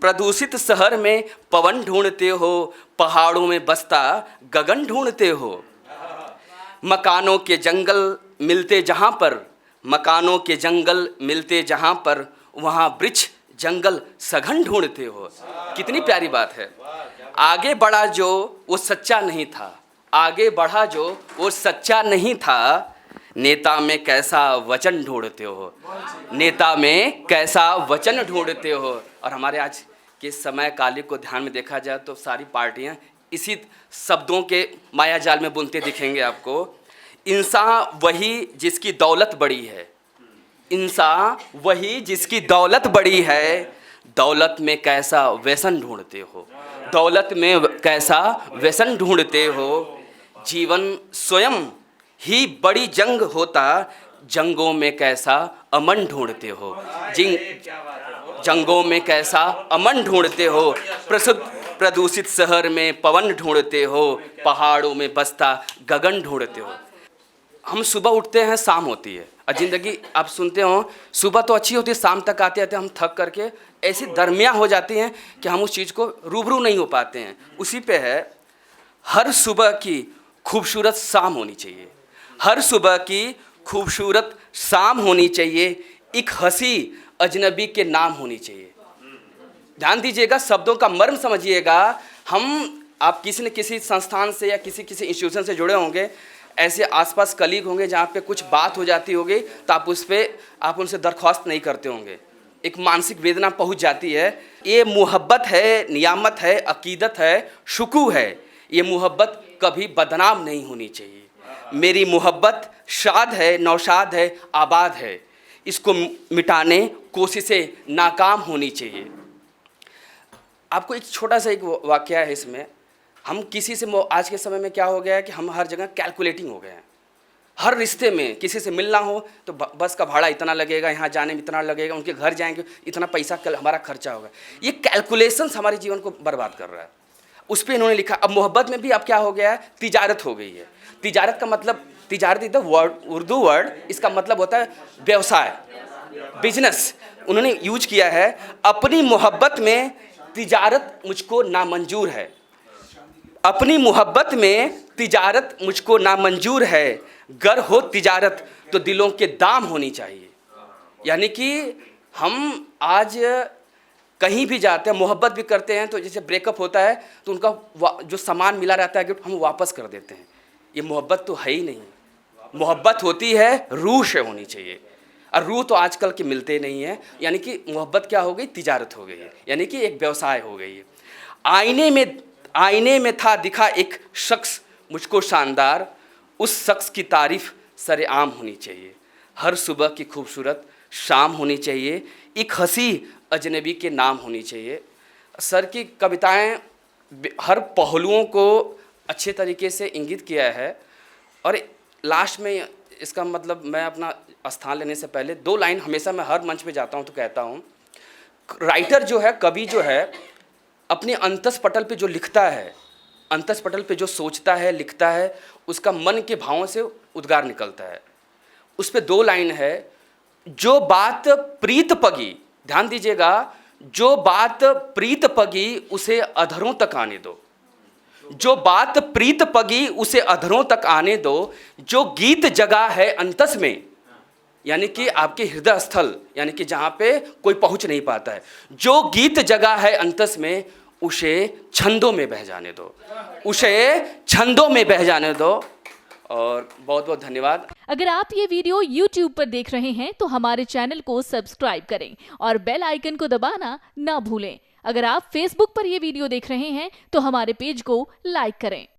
प्रदूषित शहर में पवन ढूंढते हो, पहाड़ों में बसता गगन ढूंढते हो। मकानों के जंगल मिलते जहाँ पर, मकानों के जंगल मिलते जहाँ पर, वहाँ वृक्ष जंगल सघन ढूंढते हो। कितनी प्यारी बात है। आगे बढ़ा जो वो सच्चा नहीं था, आगे बढ़ा जो वो सच्चा नहीं था। नेता में कैसा वचन ढूंढते हो, नेता में कैसा वचन ढूंढते हो। और हमारे आज के समय कालिक को ध्यान में देखा जाए तो सारी पार्टियां इसी शब्दों के माया जाल में बुनते दिखेंगे आपको। इंसान वही जिसकी दौलत बड़ी है, इंसान वही जिसकी दौलत बड़ी है। दौलत में कैसा व्यसन ढूंढते हो, दौलत में कैसा व्यसन ढूंढते हो। जीवन स्वयं ही बड़ी जंग होता, जंगों में कैसा अमन ढूंढते हो। जंगों में कैसा अमन ढूंढते हो। प्रदूषित शहर में पवन ढूंढते हो, पहाड़ों में बसता गगन ढूंढते हो। हम सुबह उठते हैं, शाम होती है, और ज़िंदगी आप सुनते हो सुबह तो अच्छी होती है, शाम तक आते आते हम थक करके ऐसी दरमियाँ हो जाती हैं कि हम उस चीज़ को रूबरू नहीं हो पाते हैं। उसी पे है, हर सुबह की खूबसूरत शाम होनी चाहिए, हर सुबह की खूबसूरत शाम होनी चाहिए। एक हंसी अजनबी के नाम होनी चाहिए। ध्यान दीजिएगा, शब्दों का मर्म समझिएगा। आप किसी न किसी संस्थान से या किसी इंस्टीट्यूशन से जुड़े होंगे, ऐसे आसपास कलीग होंगे जहाँ पे कुछ बात हो जाती होगी तो आप उनसे दरख्वास्त नहीं करते होंगे। एक मानसिक वेदना पहुँच जाती है। ये मोहब्बत है, नियामत है, अकीदत है, शुकू है। ये मोहब्बत कभी बदनाम नहीं होनी चाहिए। मेरी मोहब्बत शाद है, नौशाद है, आबाद है। इसको मिटाने कोशिशें नाकाम होनी चाहिए। आपको एक छोटा सा एक वाकया है इसमें। हम किसी से, आज के समय में क्या हो गया है कि हम हर जगह कैलकुलेटिंग हो गए हैं। हर रिश्ते में किसी से मिलना हो तो बस का भाड़ा इतना लगेगा, यहाँ जाने में इतना लगेगा, उनके घर जाएंगे इतना पैसा हमारा खर्चा होगा। ये कैलकुलेशंस हमारे जीवन को बर्बाद कर रहा है। उस पर इन्होंने लिखा। अब मोहब्बत में भी अब क्या हो गया है, तिजारत हो गई है। तिजारत का मतलब, तिजारत is the word, Urdu word, इसका मतलब होता है व्यवसाय, बिजनेस। उन्होंने यूज किया है, अपनी मोहब्बत में तिजारत मुझको नामंजूर है, अपनी मोहब्बत में तिजारत मुझको नामंजूर है। गर हो तिजारत तो दिलों के दाम होनी चाहिए। यानी कि हम आज कहीं भी जाते हैं, मोहब्बत भी करते हैं, तो जैसे ब्रेकअप होता है तो उनका जो सामान मिला रहता है गिफ्ट हम वापस कर देते हैं। ये मोहब्बत तो है ही नहीं। मोहब्बत होती है रूह से होनी चाहिए, और रूह तो आजकल के मिलते नहीं है। यानी कि मोहब्बत क्या हो गई, तिजारत हो गई है, यानी कि एक व्यवसाय हो गई है। आईने में था दिखा एक शख्स मुझको शानदार, उस शख्स की तारीफ सरेआम होनी चाहिए। हर सुबह की खूबसूरत शाम होनी चाहिए। एक हंसी अजनबी के नाम होनी चाहिए। सर की कविताएं हर पहलुओं को अच्छे तरीके से इंगित किया है। और लास्ट में इसका मतलब, मैं अपना स्थान लेने से पहले 2 लाइन हमेशा मैं हर मंच पे जाता हूँ तो कहता हूँ, राइटर जो है, कवि जो है, अपने अंतस पटल पे जो लिखता है, अंतस पटल पे जो सोचता है, लिखता है, उसका मन के भावों से उद्गार निकलता है। उस पे 2 लाइन है, जो बात प्रीत पगी, ध्यान दीजिएगा, जो बात प्रीत पगी उसे अधरों तक आने दो, जो बात प्रीत पगी उसे अधरों तक आने दो, जो गीत जगा है अंतस में, यानी कि आपके हृदय स्थल, यानी कि जहाँ पे कोई पहुँच नहीं पाता है, जो गीत जगा है अंतस में, उसे छंदों में बह जाने दो, उसे छंदों में बह जाने दो। और बहुत बहुत धन्यवाद। अगर आप ये वीडियो YouTube पर देख रहे हैं तो हमारे चैनल को सब्सक्राइब करें और बेल आइकन को दबाना ना भूलें। अगर आप Facebook पर ये वीडियो देख रहे हैं तो हमारे पेज को लाइक करें।